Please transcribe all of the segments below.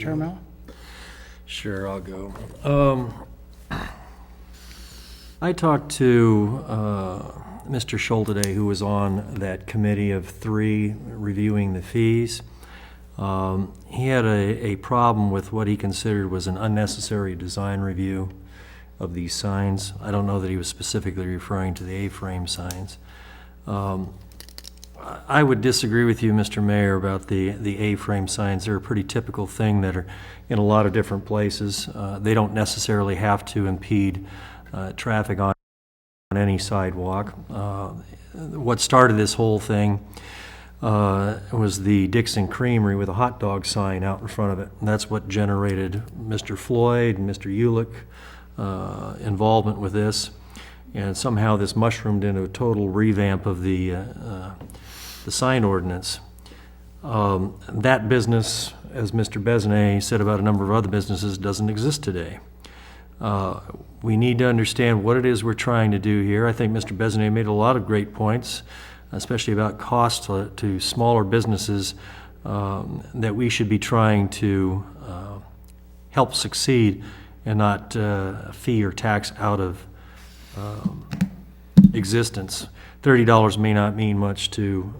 Chair Mel? Sure, I'll go. I talked to Mr. Scholl today, who was on that committee of 3 reviewing the fees. He had a problem with what he considered was an unnecessary design review of these signs. I don't know that he was specifically referring to the A-frame signs. I would disagree with you, Mr. Mayor, about the A-frame signs. They're a pretty typical thing that are in a lot of different places. They don't necessarily have to impede traffic on any sidewalk. What started this whole thing was the Dixon Creamery with a hot dog sign out in front of it. And that's what generated Mr. Floyd and Mr. Ulick involvement with this. And somehow this mushroomed into a total revamp of the sign ordinance. That business, as Mr. Besnay said about a number of other businesses, doesn't exist today. We need to understand what it is we're trying to do here. I think Mr. Besnay made a lot of great points, especially about cost to smaller businesses, that we should be trying to help succeed and not fee or tax out of existence. $30 may not mean much to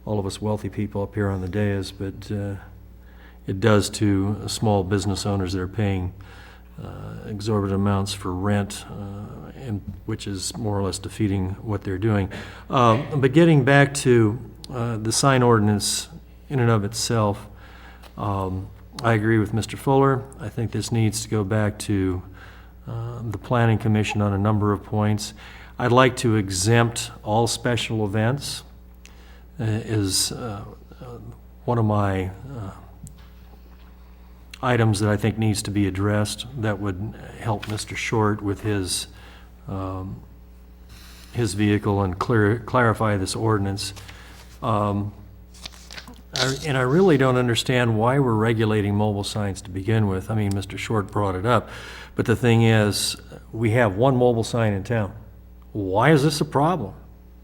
all of us wealthy people up here on the dais, but it does to small business owners that are paying exorbitant amounts for rent, and which is more or less defeating what they're doing. But getting back to the sign ordinance in and of itself, I agree with Mr. Fuller. I think this needs to go back to the Planning Commission on a number of points. I'd like to exempt all special events is one of my items that I think needs to be addressed. That would help Mr. Short with his vehicle and clarify this ordinance. And I really don't understand why we're regulating mobile signs to begin with. I mean, Mr. Short brought it up, but the thing is, we have one mobile sign in town. Why is this a problem?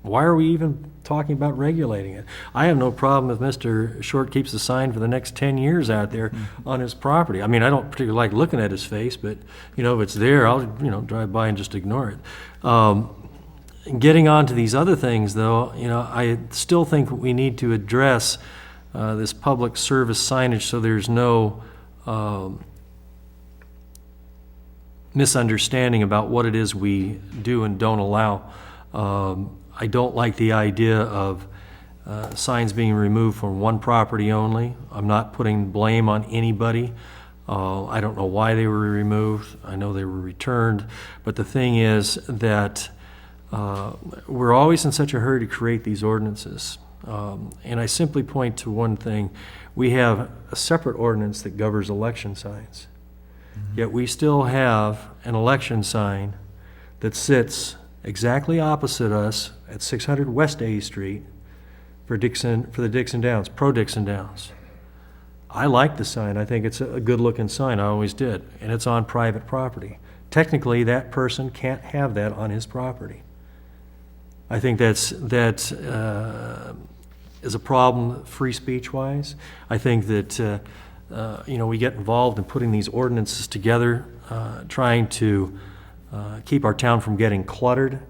Why are we even talking about regulating it? I have no problem if Mr. Short keeps the sign for the next 10 years out there on his property. I mean, I don't particularly like looking at his face, but, if it's there, I'll, drive by and just ignore it. Getting on to these other things, though, I still think we need to address this public service signage so there's no misunderstanding about what it is we do and don't allow. I don't like the idea of signs being removed from one property only. I'm not putting blame on anybody. I don't know why they were removed. I know they were returned. But the thing is that we're always in such a hurry to create these ordinances. And I simply point to one thing. We have a separate ordinance that governs election signs. Yet we still have an election sign that sits exactly opposite us at 600 West A Street for the Dixon Downs, pro Dixon Downs. I like the sign. I think it's a good-looking sign. I always did. And it's on private property. Technically, that person can't have that on his property. I think that is a problem free speech-wise. I think that we get involved in putting these ordinances together, trying to keep our town from getting cluttered.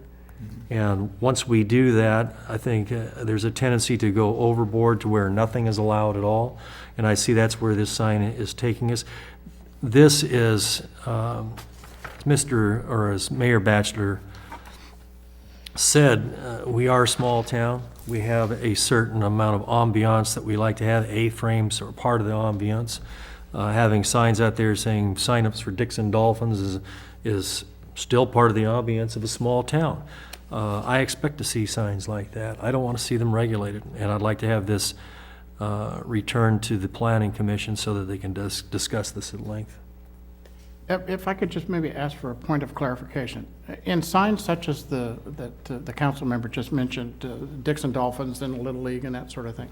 And once we do that, I think there's a tendency to go overboard to where nothing is allowed at all. And I see that's where this sign is taking us. This is, as Mayor Batchelor said, we are a small town. We have a certain amount of ambiance that we like to have. A-frames are part of the ambiance. Having signs out there saying sign-ups for Dixon Dolphins is still part of the ambiance of a small town. I expect to see signs like that. I don't want to see them regulated, and I'd like to have this returned to the Planning Commission so that they can discuss this at length. If I could just maybe ask for a point of clarification. In signs such as that the council member just mentioned, Dixon Dolphins and Little League and that sort of thing,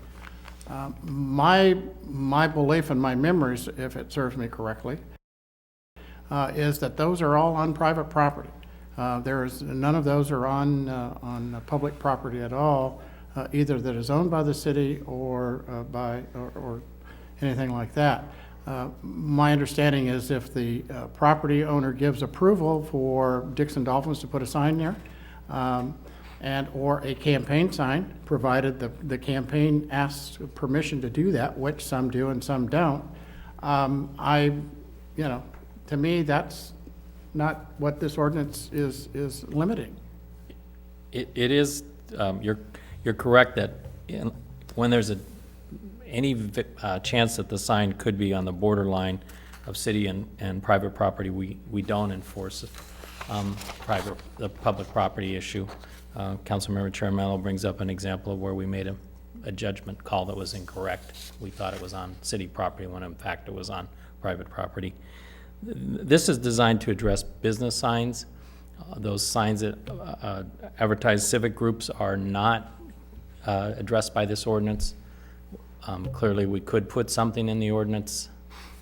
my belief and my memories, if it serves me correctly, is that those are all on private property. None of those are on public property at all, either that is owned by the city or by anything like that. My understanding is if the property owner gives approval for Dixon Dolphins to put a sign there, or a campaign sign, provided the campaign asks permission to do that, which some do and some don't, to me, that's not what this ordinance is limiting. It is, you're correct that when there's any chance that the sign could be on the borderline of city and private property, we don't enforce the public property issue. Councilmember Chair Mello brings up an example of where we made a judgment call that was incorrect. We thought it was on city property when in fact it was on private property. This is designed to address business signs. Those signs that advertise civic groups are not addressed by this ordinance. Clearly, we could put something in the ordinance,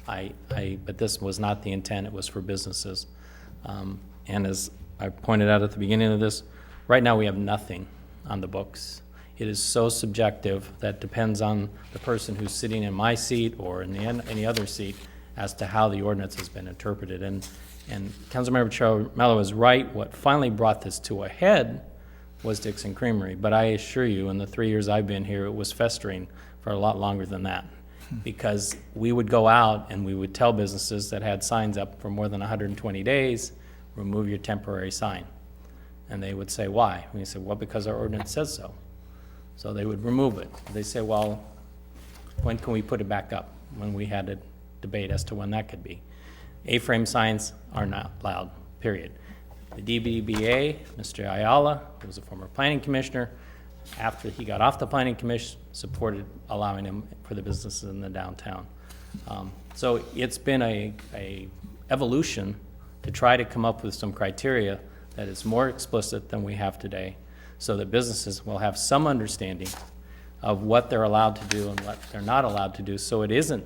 but this was not the intent. It was for businesses. And as I pointed out at the beginning of this, right now we have nothing on the books. It is so subjective that depends on the person who's sitting in my seat or in any other seat as to how the ordinance has been interpreted. And Councilmember Chair Mello is right. What finally brought this to a head was Dixon Creamery. But I assure you, in the 3 years I've been here, it was festering for a lot longer than that. Because we would go out and we would tell businesses that had signs up for more than 120 days, remove your temporary sign. And they would say, why? And we said, well, because our ordinance says so. So they would remove it. They say, well, when can we put it back up? When we had a debate as to when that could be. A-frame signs are not allowed, period. The DBBA, Mr. Ayala, who was a former planning commissioner, after he got off the planning commission, supported allowing him for the businesses in the downtown. So it's been a evolution to try to come up with some criteria that is more explicit than we have today, so that businesses will have some understanding of what they're allowed to do and what they're not allowed to do, so it isn't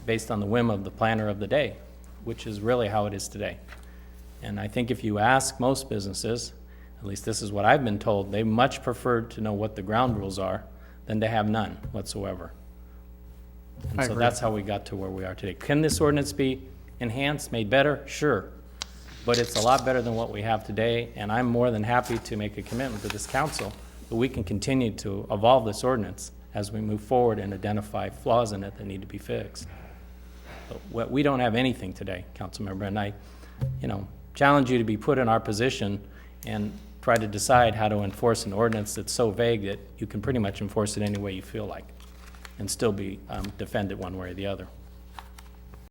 based on the whim of the planner of the day, which is really how it is today. And I think if you ask most businesses, at least this is what I've been told, they much prefer to know what the ground rules are than to have none whatsoever. And I so agree. that's how we got to where we are today. Can this ordinance be enhanced, made better? Sure. But it's a lot better than what we have today, and I'm more than happy to make a commitment to this council that we can continue to evolve this ordinance as we move forward and identify flaws in it that need to be fixed. But we don't have anything today, Councilmember, and I, challenge you to be put in our position and try to decide how to enforce an ordinance that's so vague that you can pretty much enforce it any way you feel like and still be defended one way or the other.